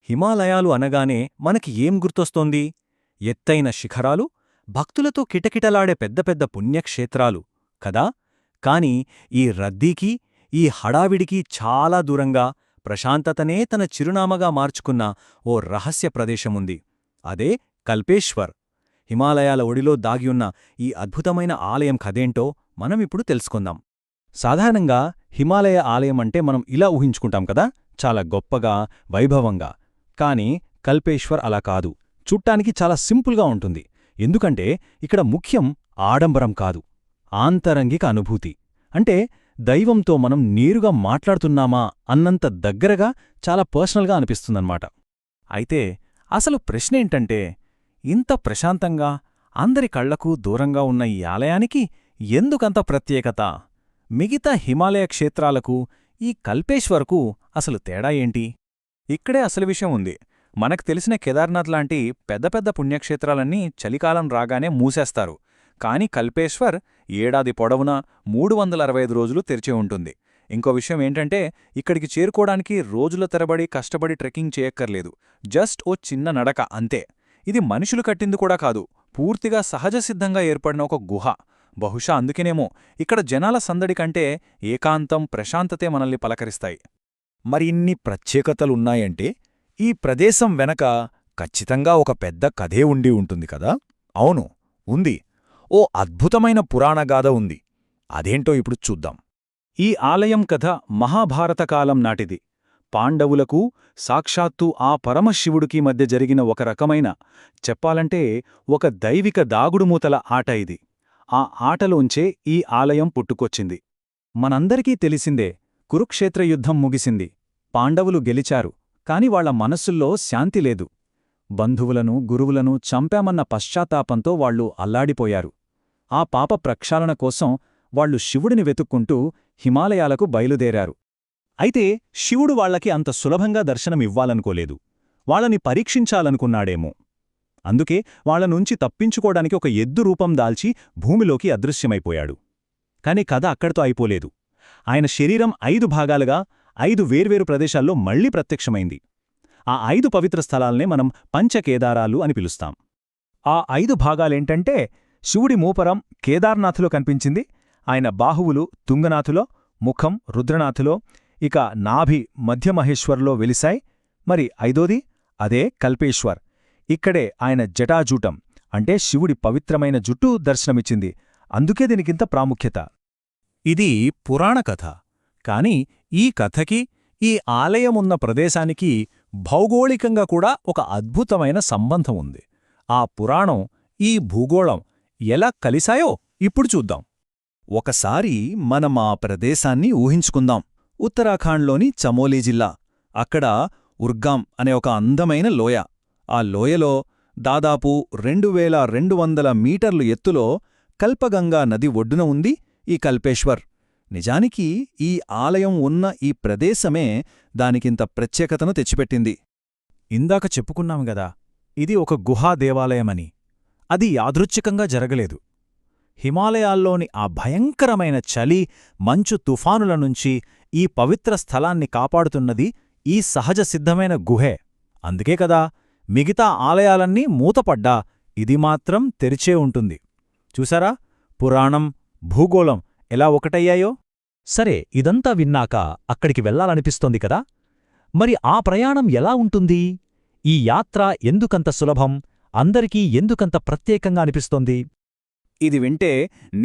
హిమాలయాలు అనగానే మనకి ఏం గుర్తొస్తోంది? ఎత్తైన శిఖరాలు, భక్తులతో కిటకిటలాడే పెద్ద పెద్ద పుణ్యక్షేత్రాలు కదా? కాని ఈ రద్దీకి, ఈ హడావిడికి చాలా దూరంగా ప్రశాంతతనే తన చిరునామగా మార్చుకున్న ఓ రహస్య ప్రదేశముంది. అదే కల్పేశ్వర్. హిమాలయాల ఒడిలో దాగియున్న ఈ అద్భుతమైన ఆలయం కథేంటో మనమిప్పుడు తెలుసుకుందాం. సాధారణంగా హిమాలయ ఆలయమంటే మనం ఇలా ఊహించుకుంటాం కదా, చాలా గొప్పగా, వైభవంగా. కాని కల్పేశ్వర్ అలా కాదు. చూట్టానికి చాలా సింపుల్గా ఉంటుంది. ఎందుకంటే ఇక్కడ ముఖ్యం ఆడంబరం కాదు, ఆంతరంగిక అనుభూతి. అంటే దైవంతో మనం నేరుగా మాట్లాడుతున్నామా అన్నంత దగ్గరగా, చాలా పర్సనల్గా అనిపిస్తుందన్నమాట. అయితే అసలు ప్రశ్నేంటంటే, ఇంత ప్రశాంతంగా, అందరి కళ్లకు దూరంగా ఉన్న ఈ ఆలయానికి ఎందుకంత ప్రత్యేకత? మిగతా హిమాలయ క్షేత్రాలకు, ఈ కల్పేశ్వర్కు అసలు తేడా ఏంటి? ఇక్కడే అసలు విషయం ఉంది. మనకు తెలిసిన కేదార్నాథ్ లాంటి పెద్ద పెద్ద పుణ్యక్షేత్రాలన్నీ చలికాలం రాగానే మూసేస్తారు. కాని కల్పేశ్వర్ ఏడాది పొడవునా 365 రోజులు తెరిచే ఉంటుంది. ఇంకో విషయం ఏంటంటే, ఇక్కడికి చేరుకోవడానికి రోజుల తరబడి కష్టపడి ట్రెక్కింగ్ చేయక్కర్లేదు. జస్ట్ ఓ చిన్న నడక అంతే. ఇది మనుషులు కట్టింది కూడా కాదు, పూర్తిగా సహజసిద్ధంగా ఏర్పడిన ఒక గుహ. బహుశా అందుకేనేమో ఇక్కడ జనాల సందడి కంటే ఏకాంతం, ప్రశాంతతే మనల్ని పలకరిస్తాయి. మరి ఇన్ని ప్రత్యేకతలున్నాయంటే ఈ ప్రదేశం వెనక ఖచ్చితంగా ఒక పెద్ద కథే ఉండి ఉంటుంది కదా? అవును, ఉంది. ఓ అద్భుతమైన పురాణగాథ ఉంది. అదేంటో ఇప్పుడు చూద్దాం. ఈ ఆలయం కథ మహాభారతకాలం నాటిది. పాండవులకు, సాక్షాత్తు ఆ పరమశివుడికి మధ్య జరిగిన ఒక రకమైన, చెప్పాలంటే ఒక దైవిక దాగుడుమూతల ఆట ఇది. ఆ ఆటలోంచే ఈ ఆలయం పుట్టుకొచ్చింది. మనందరికీ తెలిసిందే, కురుక్షేత్ర యుద్ధం ముగిసింది. పాండవులు గెలిచారు. కాని వాళ్ల మనస్సుల్లో శాంతి లేదు. బంధువులను, గురువులను చంపామన్న పశ్చాత్తాపంతో వాళ్లు అల్లాడిపోయారు. ఆ పాప ప్రక్షాళన కోసం వాళ్లు శివుడిని వెతుక్కుంటూ హిమాలయాలకు బయలుదేరారు. అయితే శివుడు వాళ్లకి అంత సులభంగా దర్శనమివ్వాలనుకోలేదు. వాళ్ళని పరీక్షించాలనుకున్నాడేమో. అందుకే వాళ్లనుంచి తప్పించుకోడానికి ఒక ఎద్దు రూపం దాల్చి భూమిలోకి అదృశ్యమైపోయాడు. కాని కథ అక్కడితో అయిపోలేదు. ఆయన శరీరం 5 భాగాలుగా 5 వేర్వేరు ప్రదేశాల్లో మళ్లీ ప్రత్యక్షమైంది. ఆ 5 పవిత్ర స్థలాల్నే మనం పంచకేదారాలు అని పిలుస్తాం. ఆ 5 భాగాలేంటంటే, శివుడి మూపరం కేదార్నాథులో కనిపించింది, ఆయన బాహువులు తుంగనాథులో, ముఖం రుద్రనాథులో, ఇక నాభి మధ్యమహేశ్వర్లో వెలిశాయి. మరి 5ది అదే కల్పేశ్వర్. ఇక్కడే ఆయన జటాజూటం అంటే శివుడి పవిత్రమైన జుట్టు దర్శనమిచ్చింది. అందుకే దీనికింత ప్రాముఖ్యత. ఇది పురాణకథ. కాని ఈ కథకి, ఈ ఆలయమున్న ప్రదేశానికి భౌగోళికంగా కూడా ఒక అద్భుతమైన సంబంధం ఉంది. ఆ పురాణం, ఈ భూగోళం ఎలా కలిశాయో ఇప్పుడు చూద్దాం. ఒకసారి మనం ఆ ప్రదేశాన్ని ఊహించుకుందాం. ఉత్తరాఖండ్లోని చమోలీ జిల్లా. అక్కడ ఉర్గాం అనే ఒక అందమైన లోయ. ఆ లోయలో దాదాపు 2200 మీటర్లు ఎత్తులో కల్పగంగా నది ఒడ్డున ఉంది ఈ కల్పేశ్వర్. నిజానికి ఈ ఆలయం ఉన్న ఈ ప్రదేశమే దానికింత ప్రత్యేకతను తెచ్చిపెట్టింది. ఇందాక చెప్పుకున్నాం గదా, ఇది ఒక గుహా దేవాలయమని. అది యాదృచ్ఛికంగా జరగలేదు. హిమాలయాల్లోని ఆ భయంకరమైన చలి, మంచు తుఫానుల నుంచి ఈ పవిత్ర స్థలాన్ని కాపాడుతున్నది ఈ సహజ సిద్ధమైన గుహే. అందుకే కదా మిగతా ఆలయాలన్నీ మూతపడ్డా ఇది మాత్రం తెరిచే ఉంటుంది. చూసారా, పురాణం, భూగోళం ఎలా ఒకటయ్యాయో? సరే, ఇదంతా విన్నాక అక్కడికి వెళ్లాలనిపిస్తోంది కదా. మరి ఆ ప్రయాణం ఎలా ఉంటుంది? ఈ యాత్ర ఎందుకంత సులభం, అందరికీ ఎందుకంత ప్రత్యేకంగా అనిపిస్తోంది? ఇది వింటే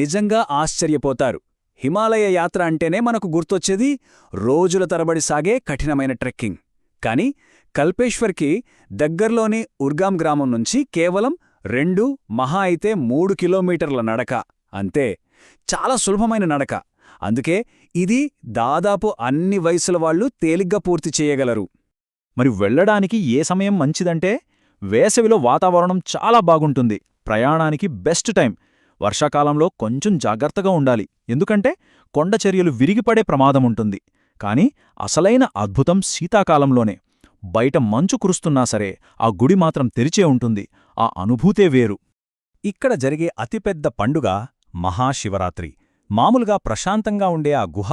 నిజంగా ఆశ్చర్యపోతారు. హిమాలయ యాత్ర అంటేనే మనకు గుర్తొచ్చేది రోజుల తరబడి సాగే కఠినమైన ట్రెక్కింగ్. కాని కల్పేశ్వర్కి దగ్గర్లోని ఉర్గాం గ్రామం నుంచి కేవలం 2 మహా అయితే 3 కిలోమీటర్ల నడక అంతే. చాలా సులభమైన నడక. అందుకే ఇది దాదాపు అన్ని వయసుల వాళ్లు తేలిగ్గా పూర్తి చేయగలరు. మరి వెళ్లడానికి ఏ సమయం మంచిదంటే, వేసవిలో వాతావరణం చాలా బాగుంటుంది. ప్రయాణానికి బెస్ట్ టైం. వర్షాకాలంలో కొంచెం జాగ్రత్తగా ఉండాలి, ఎందుకంటే కొండచర్యలు విరిగిపడే ప్రమాదముంటుంది. కాని అసలైన అద్భుతం శీతాకాలంలోనే. బయట మంచు కురుస్తున్నా సరే ఆ గుడి మాత్రం తెరిచే ఉంటుంది. ఆ అనుభూతే వేరు. ఇక్కడ జరిగే అతిపెద్ద పండుగ మహాశివరాత్రి. మామూలుగా ప్రశాంతంగా ఉండే ఆ గుహ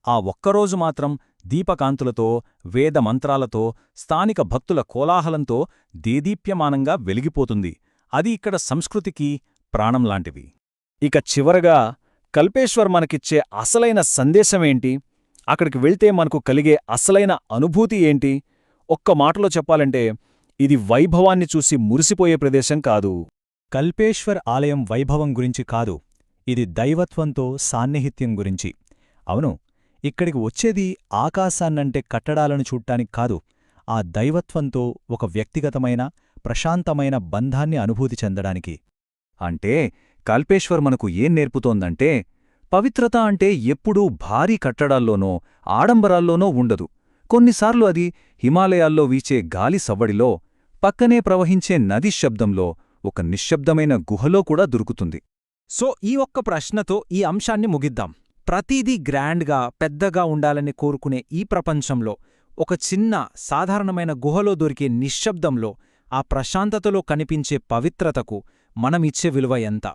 ఆ ఒక్కరోజు మాత్రం దీపకాంతులతో, వేదమంత్రాలతో, స్థానిక భక్తుల కోలాహలంతో దేదీప్యమానంగా వెలిగిపోతుంది. అది ఇక్కడ సంస్కృతికి ప్రాణంలాంటివి. ఇక చివరగా కల్పేశ్వర్ మనకిచ్చే అసలైన సందేశమేంటి? అక్కడికి వెళ్తే మనకు కలిగే అసలైన అనుభూతి ఏంటి? ఒక్క మాటలో చెప్పాలంటే ఇది వైభవాన్ని చూసి మురిసిపోయే ప్రదేశం కాదు. కల్పేశ్వర్ ఆలయం వైభవం గురించి కాదు, ఇది దైవత్వంతో సాన్నిహిత్యం గురించి. అవును, ఇక్కడికి వచ్చేది ఆకాశాన్నంటే కట్టడాలను చూడ్డానికి కాదు, ఆ దైవత్వంతో ఒక వ్యక్తిగతమైన, ప్రశాంతమైన బంధాన్ని అనుభూతి చెందడానికి. అంటే కల్పేశ్వర్ మనకు ఏం నేర్పుతోందంటే, పవిత్రత అంటే ఎప్పుడూ భారీ కట్టడాల్లోనో, ఆడంబరాల్లోనో ఉండదు. కొన్నిసార్లు అది హిమాలయాల్లో వీచే గాలి సవ్వడిలో, పక్కనే ప్రవహించే నది శబ్దంలో, ఒక నిశ్శబ్దమైన గుహలో కూడా దొరుకుతుంది. సో ఈ ఒక్క ప్రశ్నతో ఈ అంశాన్ని ముగిద్దాం. ప్రతిదీ గ్రాండ్గా, పెద్దగా ఉండాలని కోరుకునే ఈ ప్రపంచంలో ఒక చిన్న, సాధారణమైన గుహలో దొరికే నిశ్శబ్దంలో, ఆ ప్రశాంతతలో కనిపించే పవిత్రతకు మనమిచ్చే విలువ ఎంత?